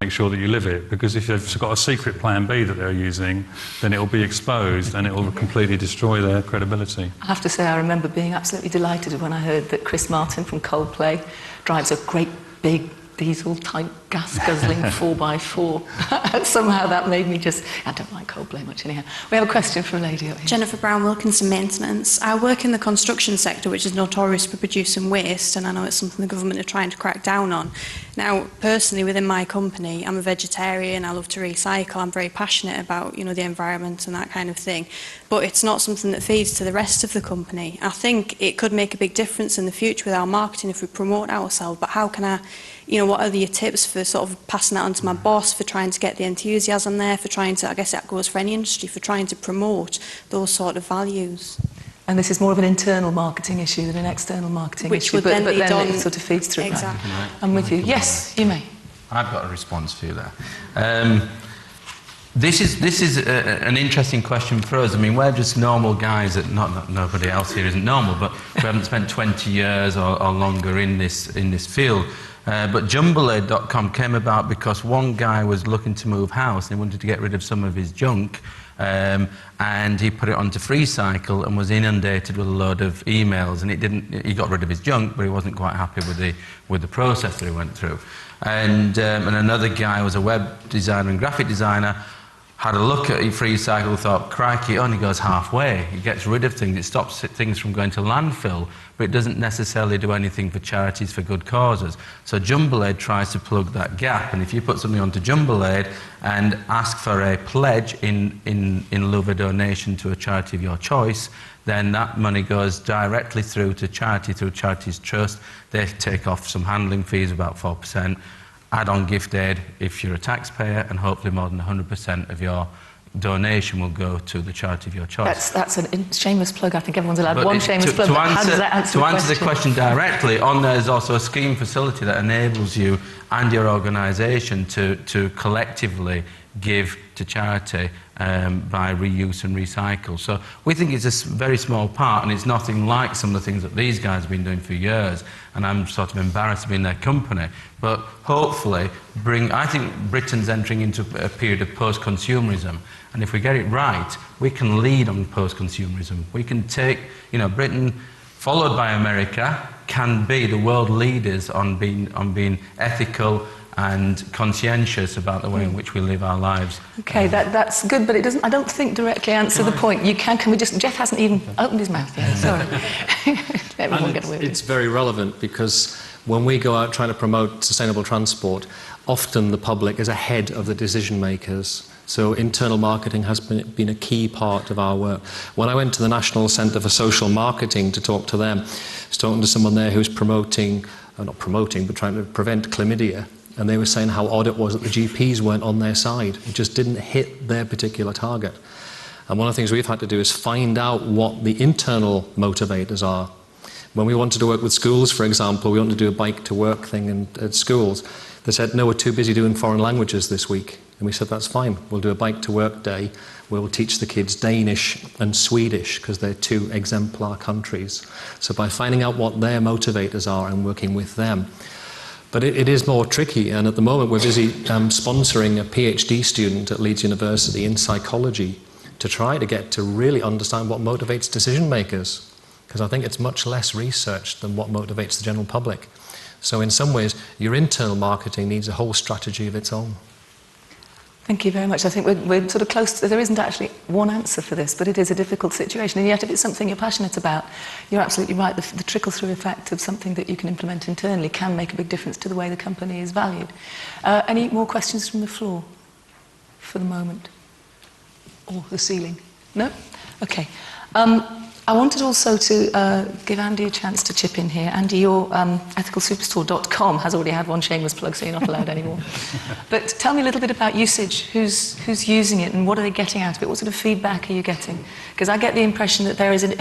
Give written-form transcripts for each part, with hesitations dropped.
make sure that you live it, because if they've got a secret plan B that they're using, then it'll be exposed and it'll completely destroy their credibility. I have to say, I remember being absolutely delighted when I heard that Chris Martin from Coldplay drives a great big diesel-type gas-guzzling 4x4. Somehow that made me just... I don't like Coldplay much anyhow. We have a question from Nadio. Jennifer Brown Wilkinson Maintenance. I work in the construction sector, which is notorious for producing waste, and I know it's something the government are trying to crack down on. Now, personally, within my company, I'm a vegetarian, I love to recycle, I'm very passionate about, you know, the environment and that kind of thing, but it's not something that feeds to the rest of the company. I think it could make a big difference in the future with our marketing if we promote ourselves, but how can I, you know, what are your tips for sort of passing that on to my boss, for trying to get the enthusiasm there, for trying to, I guess that goes for any industry, for trying to promote those sort of values? And this is more of an internal marketing issue than an external marketing issue, but then it sort of feeds through. Exactly. That. I'm with you. Yes, you may. I've got a response for you there. This is an interesting question for us. I mean, we're just normal guys that nobody else here isn't normal, but we haven't spent 20 years or longer in this field. But Jumbleade.com came about because one guy was looking to move house and he wanted to get rid of some of his junk, and he put it onto FreeCycle and was inundated with a load of emails, and he got rid of his junk, but he wasn't quite happy with the process that he went through. And another guy was a web designer and graphic designer, had a look at FreeCycle, thought, crikey, it only goes halfway. It gets rid of things, it stops things from going to landfill, but it doesn't necessarily do anything for charities, for good causes. So Jumbleade tries to plug that gap, and if you put something onto Jumbleade and ask for a pledge in lieu of a donation to a charity of your choice, then that money goes directly through to charity, through Charities Trust. They take off some handling fees, about 4%. Add on gift aid if you're a taxpayer, and hopefully more than 100% of your donation will go to the charity of your choice. That's a shameless plug. I think everyone's allowed one shameless plug. How does that answer the question directly, on there is also a scheme facility that enables you and your organisation to collectively give to charity by reuse and recycle. So we think it's a very small part, and it's nothing like some of the things that these guys have been doing for years, and I'm sort of embarrassed to be in their company. But hopefully I think Britain's entering into a period of post-consumerism, and if we get it right, we can lead on post-consumerism. We can take, you know, Britain, followed by America, can be the world leaders on being ethical and conscientious about the way in which we live our lives. Okay, that's good, but it doesn't, I don't think, directly answer the point. Can we just... Geoff hasn't even opened his mouth yet, sorry. Everyone get away with it. It's very relevant, because when we go out trying to promote sustainable transport, often the public is ahead of the decision makers. So internal marketing has been a key part of our work. When I went to the National Centre for Social Marketing to talk to them, I was talking to someone there who was not promoting, but trying to prevent chlamydia. And they were saying how odd it was that the GPs weren't on their side. It just didn't hit their particular target. And one of the things we've had to do is find out what the internal motivators are. When we wanted to work with schools, for example, we wanted to do a bike to work thing at schools. They said, no, we're too busy doing foreign languages this week. And we said, that's fine. We'll do a bike to work day. We'll teach the kids Danish and Swedish, because they're two exemplar countries. So by finding out what their motivators are and working with them. But it is more tricky, and at the moment we're busy sponsoring a PhD student at Leeds University in psychology to try to get to really understand what motivates decision makers, because I think it's much less researched than what motivates the general public. So in some ways, your internal marketing needs a whole strategy of its own. Thank you very much. I think we're sort of close to, there isn't actually one answer for this, but it is a difficult situation, and yet if it's something you're passionate about, you're absolutely right. The trickle-through effect of something that you can implement internally can make a big difference to the way the company is valued. Any more questions from the floor for the moment? Or the ceiling? No? Okay. I wanted also to give Andy a chance to chip in here. Andy, your ethicalsuperstore.com has already had one shameless plug, so you're not allowed anymore. But tell me a little bit about usage. Who's using it, and what are they getting out of it? What sort of feedback are you getting? Because I get the impression that there is an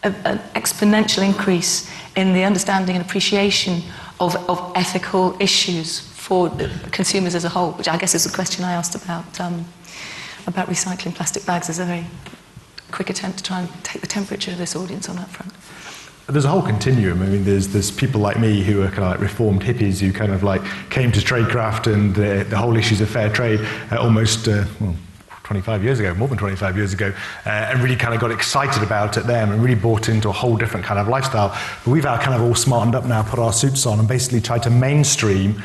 exponential increase in the understanding and appreciation of ethical issues for consumers as a whole, which I guess is the question I asked about recycling plastic bags as a very quick attempt to try and take the temperature of this audience on that front. there's a whole continuum. I mean, there's people like me who are kind of like reformed hippies who kind of like came to Traidcraft and the whole issues of fair trade almost 25 years ago, more than 25 years ago, and really kind of got excited about it then and really bought into a whole different kind of lifestyle. But we've kind of all smartened up now, put our suits on and basically tried to mainstream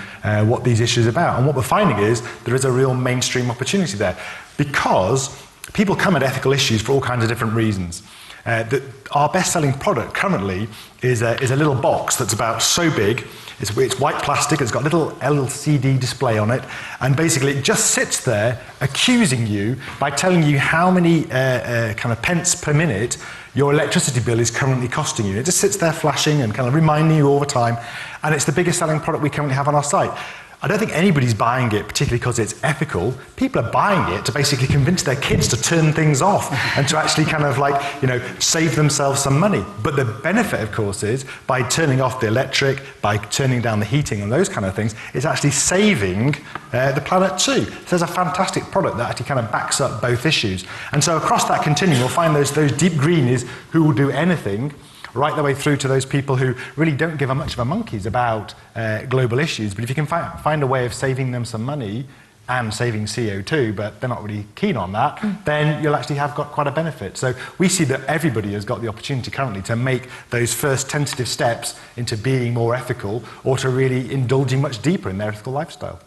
what these issues are about. And what we're finding is there is a real mainstream opportunity there because people come at ethical issues for all kinds of different reasons. Our best-selling product currently is a little box that's about so big. It's white plastic, it's got a little LCD display on it, and basically it just sits there accusing you by telling you how many kind of pence per minute your electricity bill is currently costing you. It just sits there flashing and kind of reminding you all the time, and it's the biggest selling product we currently have on our site. I don't think anybody's buying it particularly because it's ethical. People are buying it to basically convince their kids to turn things off and to actually kind of like, save themselves some money. But the benefit, of course, is by turning off the electric, by turning down the heating and those kind of things, it's actually saving the planet too. So there's a fantastic product that actually kind of backs up both issues. And so across that continuum, we'll find those deep greenies who will do anything, right the way through to those people who really don't give a much of a monkeys about global issues. But if you can find a way of saving them some money and saving CO2, but they're not really keen on that, then you'll actually have got quite a benefit. So we see that everybody has got the opportunity currently to make those first tentative steps into being more ethical or to really indulging much deeper in their ethical lifestyle.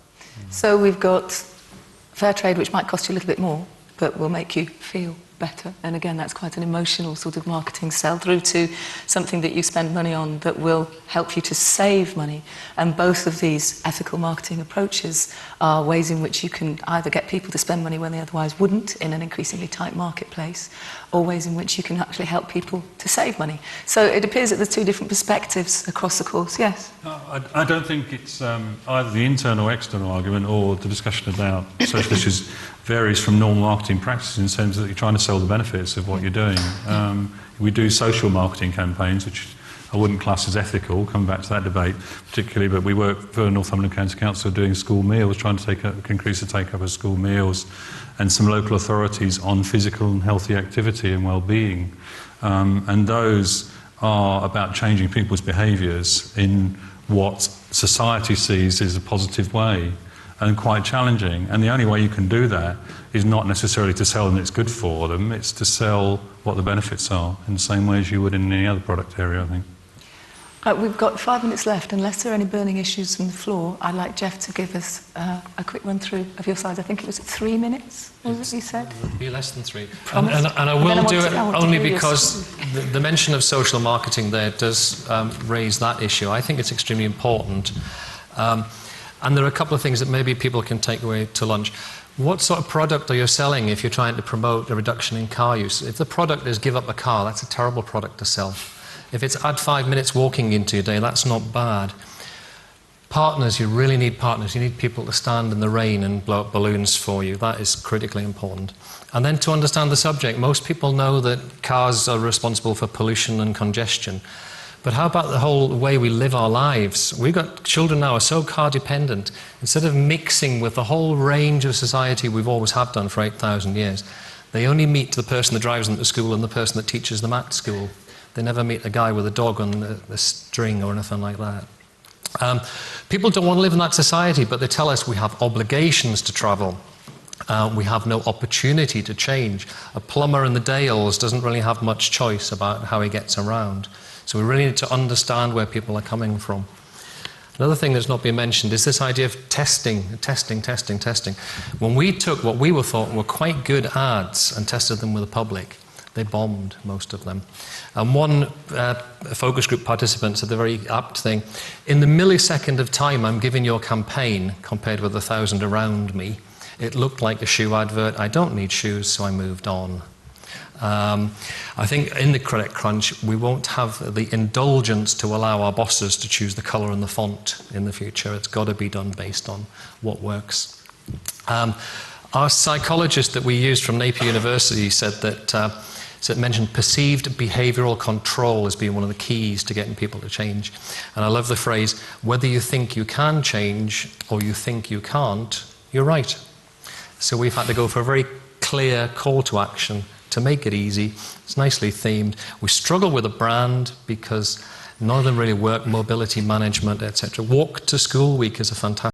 So we've got fair trade, which might cost you a little bit more, but will make you feel better. And again, that's quite an emotional sort of marketing sell through to something that you spend money on that will help you to save money. And both of these ethical marketing approaches are ways in which you can either get people to spend money when they otherwise wouldn't in an increasingly tight marketplace, or ways in which you can actually help people to save money. So it appears that there's two different perspectives across the course. Yes? I don't think it's either the internal or external argument or the discussion about social issues varies from normal marketing practices in the sense that you're trying to sell the benefits of what you're doing. We do social marketing campaigns, which I wouldn't class as ethical, coming back to that debate particularly, but we work for Northumberland County Council doing school meals, trying to increase the take-up of school meals, and some local authorities on physical and healthy activity and well-being. And those are about changing people's behaviours in what society sees as a positive way, and quite challenging. And the only way you can do that is not necessarily to sell them it's good for them, it's to sell what the benefits are in the same way as you would in any other product area, I think. We've got 5 minutes left. Unless there are any burning issues from the floor, I'd like Geoff to give us a quick run through of your slides. I think it was 3 minutes, was it you said? It'll be less than 3. Promise? And I will do it only hear because the mention of social marketing there does raise that issue. I think it's extremely important. And there are a couple of things that maybe people can take away to lunch. What sort of product are you selling if you're trying to promote a reduction in car use? If the product is give up a car, that's a terrible product to sell. If it's add 5 minutes walking into your day, that's not bad. Partners, you really need partners. You need people to stand in the rain and blow up balloons for you. That is critically important. And then to understand the subject, most people know that cars are responsible for pollution and congestion. But how about the whole way we live our lives? We've got children now who are so car dependent. Instead of mixing with the whole range of society we've always have done for 8,000 years, they only meet the person that drives them to school and the person that teaches them at school. They never meet a guy with a dog on the string or anything like that. People don't want to live in that society, but they tell us we have obligations to travel. We have no opportunity to change. A plumber in the Dales doesn't really have much choice about how he gets around. So we really need to understand where people are coming from. Another thing that's not been mentioned is this idea of testing. When we took what we thought were quite good ads and tested them with the public, they bombed, most of them. And one focus group participant said the very apt thing: in the millisecond of time I'm giving your campaign compared with 1,000 around me, it looked like a shoe advert. I don't need shoes, so I moved on. I think in the credit crunch, we won't have the indulgence to allow our bosses to choose the colour and the font in the future. It's got to be done based on what works. Our psychologist that we used from Napier University said that mentioned perceived behavioural control as being one of the keys to getting people to change. And I love the phrase, whether you think you can change or you think you can't, you're right. So we've had to go for a very clear call to action to make it easy. It's nicely themed. We struggle with a brand because none of them really work, mobility management, etc. Walk to School Week is a fantastic